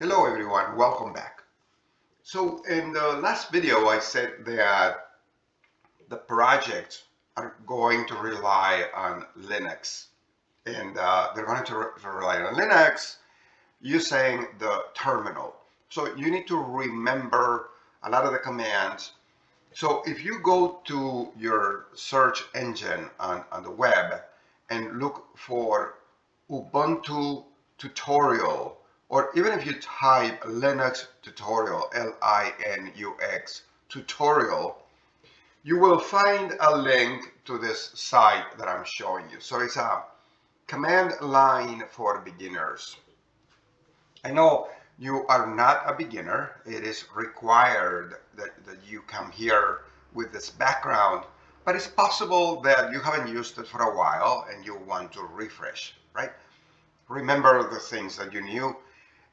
Hello everyone, welcome back. So in the last video I said that the projects are going to rely on Linux and they're going to rely on Linux using the terminal. So you need to remember a lot of the commands. So if you go to your search engine on the web and look for Ubuntu tutorial, or even if you type Linux tutorial, Linux tutorial, you will find a link to this site that I'm showing you. So it's a command line for beginners. I know you are not a beginner. It is required that you come here with this background, but it's possible that you haven't used it for a while and you want to refresh, right? Remember the things that you knew,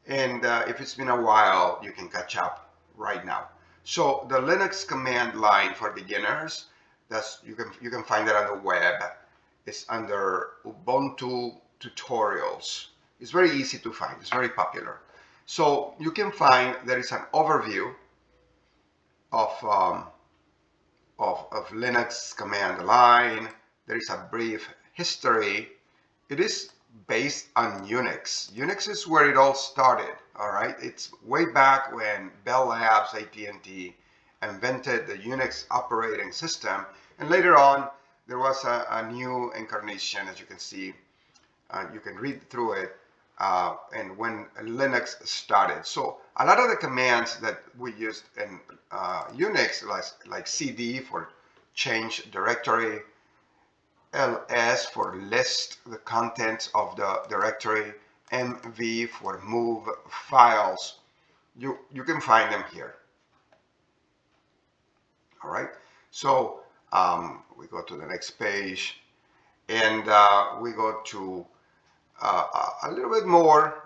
and if it's been a while, you can catch up right now. So the Linux command line for beginners, that's you can find that on the web. It's under Ubuntu tutorials. It's very easy to find. It's very popular. So you can find there is an overview of of Linux command line. There is a brief history. It is based on Unix. Unix is where it all started, all right? It's way back when Bell Labs, AT&T invented the Unix operating system, and later on there was a new incarnation, as you can see. You can read through it, and when Linux started. So a lot of the commands that we used in Unix, like cd for change directory, ls for list the contents of the directory, mv for move files. You can find them here. All right. So we go to the next page, and we go to a little bit more.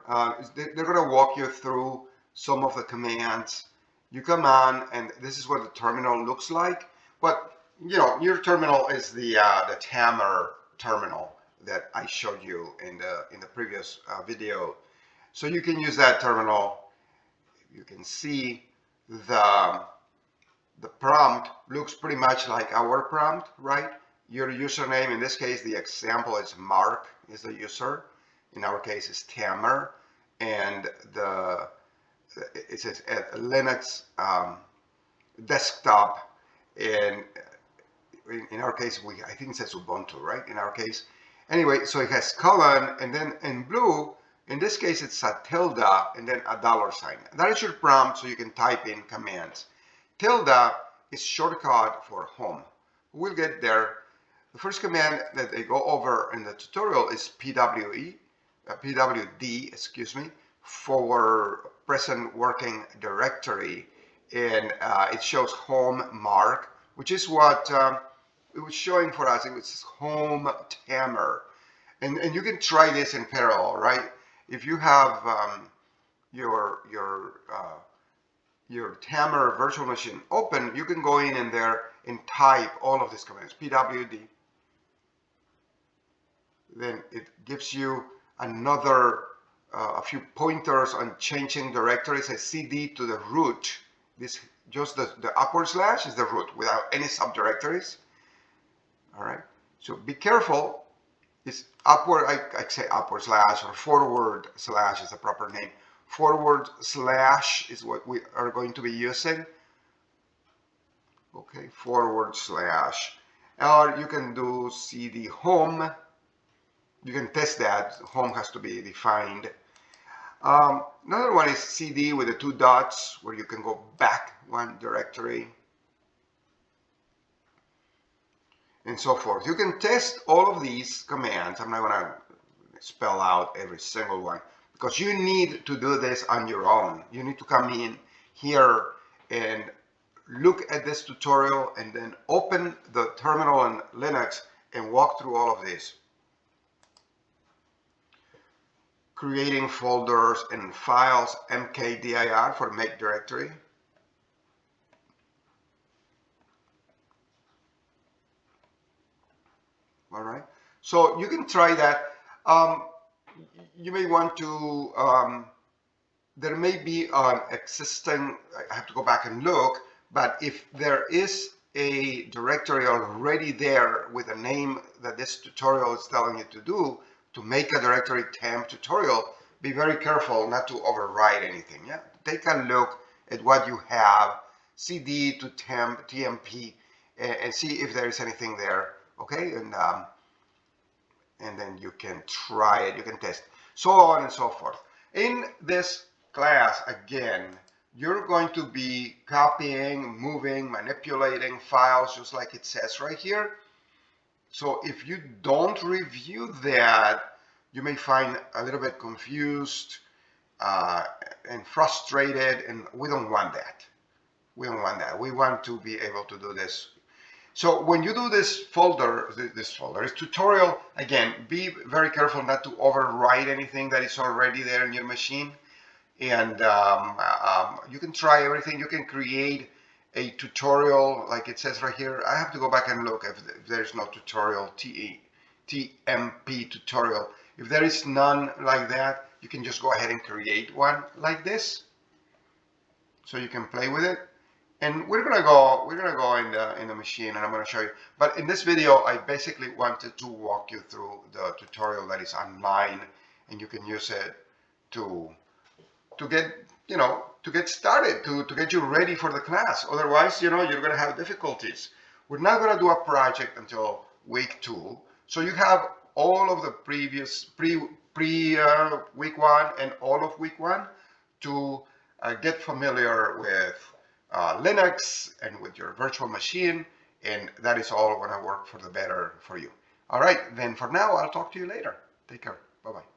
They're going to walk you through some of the commands. You come on, and this is what the terminal looks like. But you know, your terminal is the Tammer terminal that I showed you in the previous video. So you can use that terminal. You can see the prompt looks pretty much like our prompt, right? Your username, in this case, the example is Mark is the user. In our case, it's Tammer, and it says Linux desktop, and in our case, I think it says Ubuntu, right? In our case, anyway, so it has colon, and then in blue, in this case, it's a tilde and then a $sign. That is your prompt, so you can type in commands. Tilde is shortcut for home. We'll get there. The first command that they go over in the tutorial is pwd, excuse me, for present working directory, and it shows home mark, which is what it was showing for us. It was home Tammer, and you can try this in parallel, right? If you have your Tammer virtual machine open, you can go in there and type all of these commands, pwd. Then it gives you another a few pointers on changing directories. A cd to the root. This just the upward slash is the root without any subdirectories. All right. So be careful. It's upward. I say upward slash, or forward slash is the proper name. Forward slash is what we are going to be using. Okay, forward slash. Or you can do cd home. You can test that. Home has to be defined. Another one is cd with the two dots, where you can go back one directory, and so forth. You can test all of these commands. I'm not going to spell out every single one, because you need to do this on your own. You need to come in here and look at this tutorial, and then open the terminal on Linux and walk through all of this. Creating folders and files, mkdir for make directory. All right, so you can try that. You may want to there may be an existing, I have to go back and look, but if there is a directory already there with a name that this tutorial is telling you to do, to make a directory temp tutorial, be very careful not to override anything. Yeah, take a look at what you have, cd to temp, tmp, and see if there is anything there. Okay, and then you can try it, you can test, so on and so forth. In this class, again, you're going to be copying, moving, manipulating files, just like it says right here. So if you don't review that, you may find a little bit confused and frustrated, and we don't want that. We don't want that. We want to be able to do this. So when you do this folder is tutorial, again, be very careful not to overwrite anything that is already there in your machine. And you can try everything. You can create a tutorial like it says right here. I have to go back and look if there's no tutorial, TMP tutorial. If there is none like that, you can just go ahead and create one like this, so you can play with it. And we're gonna go in the machine, and I'm gonna show you. But in this video, I basically wanted to walk you through the tutorial that is online, and you can use it to get to get started, to get you ready for the class. Otherwise, you're gonna have difficulties. We're not gonna do a project until week 2, so you have all of the previous week 1 and all of week 1 to get familiar with Linux and with your virtual machine, and that is all going to work for the better for you. All right, then for now, I'll talk to you later. Take care. Bye-bye.